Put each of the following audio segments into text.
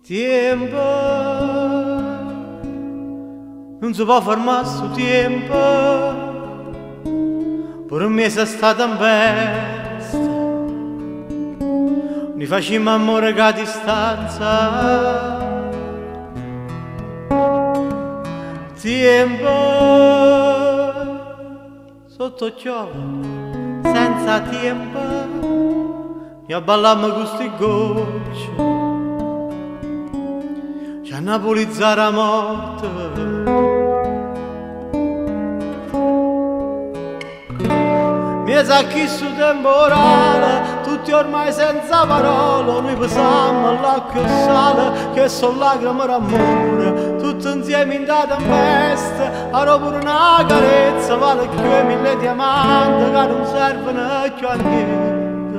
Tiempo, non si può fermare su tempo, per me sei stata in festa, ne facciamo amore che a distanza. Tempo, sotto giovane, senza tempo, mi abballammo con questi gocci. C'è a napolizzare la morte. Mi sa chi su temporale, tutti ormai senza parole, noi pensiamo all'acqua e sale, che sono lacrime d'amore, tutti insieme in data in festa, ora pure una carezza, vale più 1000 diamanti, che non servono più a niente,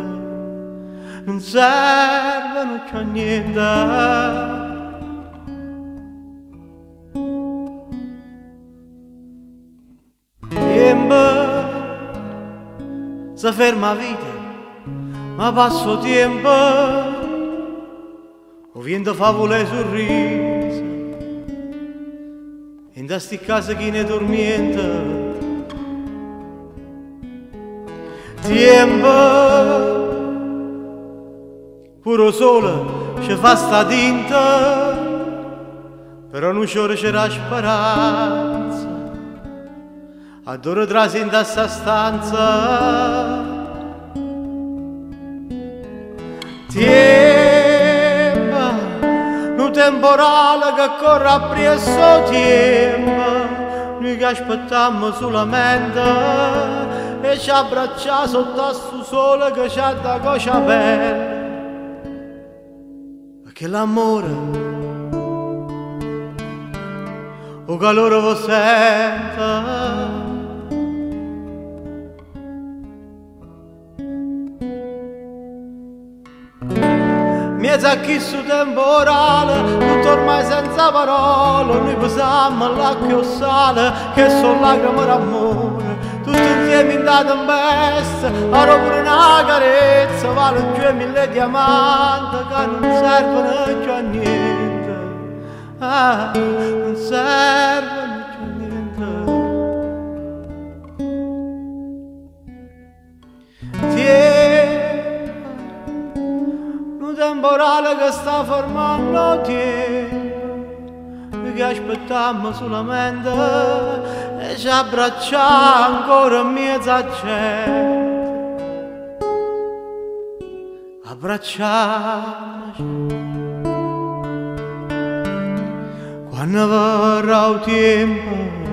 non servono più a niente. Si ferma vita, ma passo tempo, o viento favole sorriso, in da sti case chi ne dormiente. Tempo, pure sole ci fa sta tinta, però non c'era speranza. Adoro trasi in questa stanza. Tempo, un temporale che corre appresso tempo, noi che aspettiamo solamente e ci abbracciamo sotto a sto sole che c'ha da coscia bella, perché l'amore o calore lo sente. Miezza chi su temporale, tutto ormai senza parole, noi pensiamo all'acqua e al sale, che sono lacrime d'amore, tutti insieme in data in festa, ora pure una carezza, vale più 1000 diamanti, che non servono più a niente, non servono più a niente. Temporale che sta formando tempo, che aspettiamo solamente e ci abbracciamo ancora in mezza gente, abbracciamoci quando verrà il tempo.